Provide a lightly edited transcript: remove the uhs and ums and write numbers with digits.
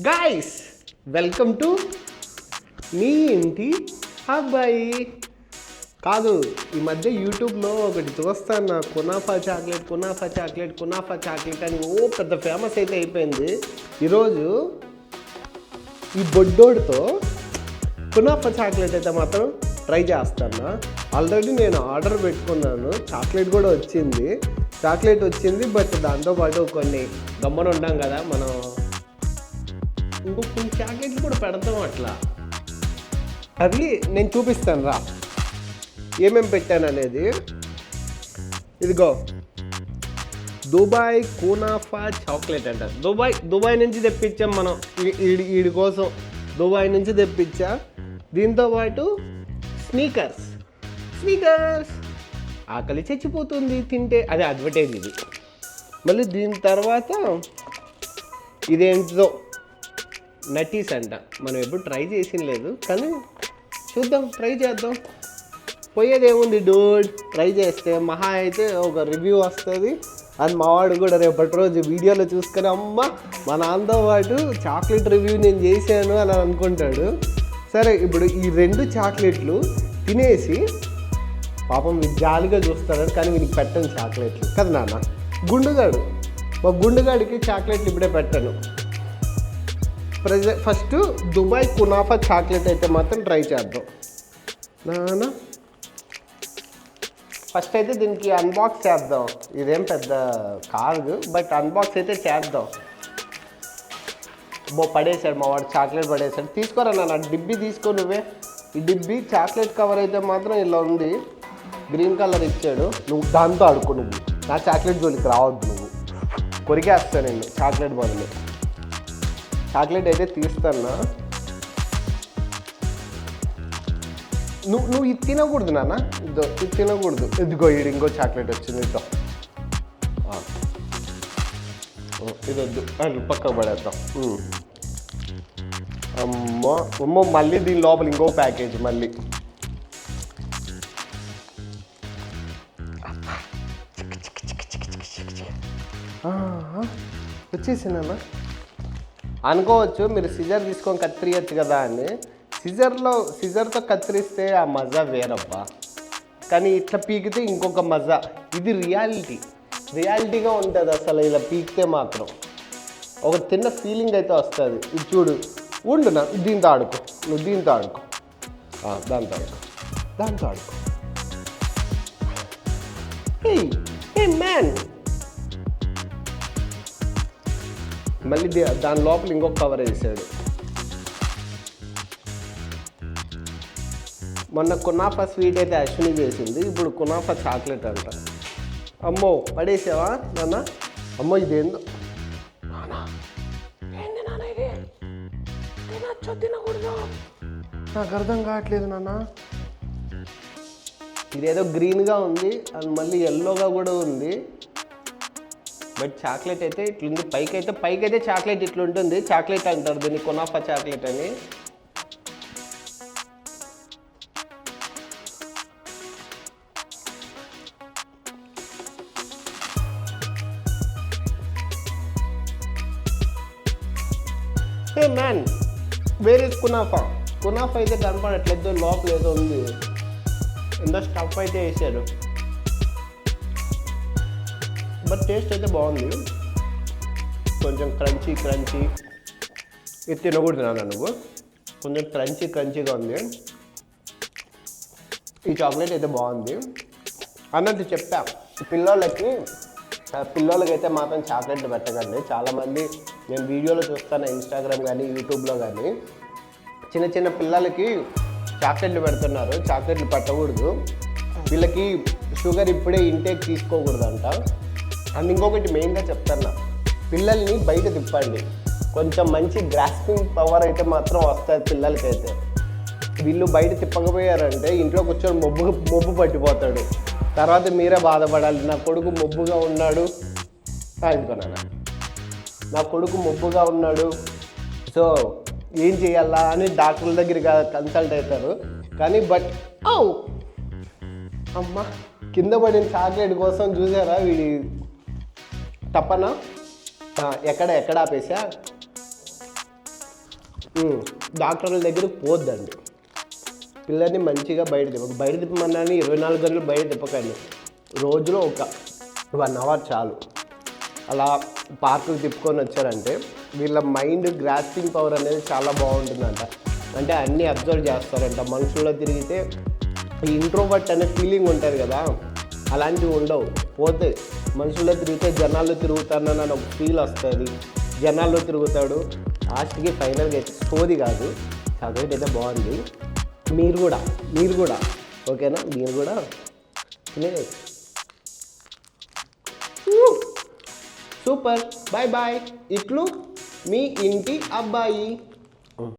Guys welcome to me ఇంటి అబ్బాయి. కాదు, ఈ మధ్య యూట్యూబ్లో ఒకటి చూస్తాను, కునాఫా చాక్లెట్ అని పెద్ద ఫేమస్ అయితే అయిపోయింది. ఈరోజు ఈ బొడ్డోడితో కునాఫా చాక్లెట్ అయితే మాత్రం ట్రై చేస్తాను. ఆల్రెడీ నేను ఆర్డర్ పెట్టుకున్నాను, చాక్లెట్ వచ్చింది. బట్ దాంతోపాటు కొన్ని గమ్మన ఉంటాం కదా మనం, కొన్ని చాక్లెట్లు కూడా పెడతాం. అట్లా అవి నేను చూపిస్తాను రా, ఏమేమి పెట్టాను అనేది. ఇదిగో దుబాయ్ కునాఫా చాక్లెట్ అంట. దుబాయ్ నుంచి తెప్పించాం మనం, వీడి కోసం దుబాయ్ నుంచి తెప్పించా. దీంతోపాటు స్నీకర్స్ ఆకలి చచ్చిపోతుంది తింటే, అదే అడ్వర్టైజ్ ఇది. మళ్ళీ దీని తర్వాత ఇదేంటిదో నటీస్ అంట. మనం ఎప్పుడు ట్రై చేసిన లేదు, కానీ చూద్దాం, ట్రై చేద్దాం. పోయేదేముంది డూడ్, ట్రై చేస్తే మహా అయితే ఒక రివ్యూ వస్తుంది. అది మావాడు కూడా రేపటి రోజు వీడియోలో చూసుకొని అమ్మ మా నాన్నతో పాటు చాక్లెట్ రివ్యూ నేను చేశాను అని అనుకుంటాడు. సరే, ఇప్పుడు ఈ 2 చాక్లెట్లు తినేసి పాపం జాలిగా చూస్తాడు, కానీ వీనికి పెట్టను చాక్లెట్లు కదా నాన్న. మా గుండుగాడికి చాక్లెట్లు ఇప్పుడే పెట్టాను. ఫస్ట్ దుబాయ్ కునాఫా చాక్లెట్ అయితే మాత్రం ట్రై చేద్దాం నాన్న. ఫస్ట్ అయితే దీనికి అన్బాక్స్ చేద్దాం. ఇదేం పెద్ద కాదు, బట్ అన్బాక్స్ అయితే చేద్దాం. పడేశాడు మా వాడు, చాక్లెట్ పడేశాడు. తీసుకోరా నాన్న, డిబ్బీ తీసుకో నువ్వే. ఈ డిబ్బీ చాక్లెట్ కవర్ అయితే మాత్రం ఇలా ఉంది, గ్రీన్ కలర్ ఇచ్చాడు. నువ్వు దాంతో ఆడుకో, నువ్వు నా చాక్లెట్ జోలికి రావద్దు, నువ్వు కొరికేస్తానండి చాక్లెట్ బదులు. చాక్లెట్ అయితే తీస్తానా. నువ్వు ఇది తినకూడదు నాన్న, ఇది తినకూడదు. ఇదిగో ఇంకో చాక్లెట్ వచ్చింది, ఇద్దాం. ఇది వద్దు, పక్కకు పడేద్దాం. అమ్మో మళ్ళీ దీని లోపల ఇంకో ప్యాకేజ్ మళ్ళీ. వచ్చేసిందన్నా అనుకోవచ్చు మీరు, సిజర్ తీసుకొని కత్తిరియచ్చు కదా అని. సిజర్తో కత్తిరిస్తే ఆ మజా వేరబ్బా, కానీ ఇట్లా పీకితే ఇంకొక మజా. ఇది రియాలిటీగా ఉంటుంది అసలు. ఇలా పీకితే మాత్రం ఒక తిన్న ఫీలింగ్ అయితే వస్తుంది. ఇది చూడు, ఉండు దీంతో ఆడుకో, నువ్వు దీంతో ఆడుకో, దాంతో ఆడుకో. హే మ్యాన్, మళ్ళీ దాని లోపల ఇంకొక కవర్ వేసాడు. మొన్న కునాఫా స్వీట్ అయితే అశ్విని చేసింది, ఇప్పుడు కునాఫా చాక్లెట్ అంట. అమ్మో పడేసావా నాన్న? అమ్మో ఇదేందో ఏంది నాన్న, ఇది తినచ్చో తినకూడదు నాకు అర్థం కావట్లేదు నాన్న. ఇదేదో గ్రీన్గా ఉంది, అది మళ్ళీ ఎల్లోగా కూడా ఉంది. బట్ చాక్లెట్ అయితే ఇట్లుంది. పైకైతే చాక్లెట్ ఇట్లుంటుంది. చాక్లెట్ అంటారు దీన్ని, కునాఫా చాక్లెట్ అని. Hey man, where is kunafa అయితే కనపడట్లేదు, లోపల ఏదో ఉంది. ఎంత స్టఫ్ అయితే వేసాడు, బట్ టేస్ట్ అయితే బాగుంది. కొంచెం క్రంచీ. ఇది తినకూడదు నాన్న నువ్వు, కొంచెం క్రంచీగా ఉంది. ఈ చాక్లెట్ అయితే బాగుంది అన్నట్టు చెప్పా. పిల్లలకైతే మాత్రం చాక్లెట్లు పెట్టకండి. చాలామంది నేను వీడియోలో చూస్తాను, ఇన్స్టాగ్రామ్ కానీ యూట్యూబ్లో కానీ, చిన్న పిల్లలకి చాక్లెట్లు పెడుతున్నారు. చాక్లెట్లు పెట్టకూడదు, వీళ్ళకి షుగర్ ఇప్పుడే ఇంటేక్ తీసుకోకూడదంట. అండ్ ఇంకొకటి మెయిన్గా చెప్తున్నా, పిల్లల్ని బయట తిప్పండి. కొంచెం మంచి గ్రాస్పింగ్ పవర్ అయితే మాత్రం వస్తుంది పిల్లలకైతే. వీళ్ళు బయట తిప్పకపోయారంటే ఇంట్లో కూర్చొని మొబ్బు పట్టిపోతాడు. తర్వాత మీరే బాధపడాలి, నా కొడుకు మొబ్బుగా ఉన్నాడు అనుకున్నాను. నా కొడుకు మొబ్బుగా ఉన్నాడు, సో ఏం చేయాలా అని డాక్టర్ల దగ్గర కన్సల్ట్ అవుతారు. కానీ అమ్మ కింద పడిన చాక్లెట్ కోసం చూసారా వీడి తప్పన. ఎక్కడ ఆపేసా డాక్టర్ల దగ్గరికి పోద్దండి. పిల్లల్ని మంచిగా బయట తిప్పమన్నాని 24 గంటలు బయట తిప్పకండి. రోజులో ఒక 1 అవర్ చాలు. అలా పార్కులు తిప్పుకొని వచ్చారంటే వీళ్ళ మైండ్ గ్రాస్పింగ్ పవర్ అనేది చాలా బాగుంటుందంట. అంటే అన్నీ అబ్జర్వ్ చేస్తారంట. మనుషుల్లో తిరిగితే ఈ ఇంట్రోవర్ట్ అనే ఫీలింగ్ ఉంటుంది కదా, అలాంటివి ఉండవు. పోతే మనుషుల్లో తిరిగితే జనాల్లో తిరుగుతానని ఒక ఫీల్ వస్తుంది. జనాల్లో తిరుగుతాడు, లాస్ట్కి ఫైనల్గా అయితే సోది కాదు. చదివేది అయితే బాగుంది. మీరు కూడా ఓకేనా? మీరు కూడా సూపర్. Bye bye. ఇట్లు మీ ఇంటి అబ్బాయి.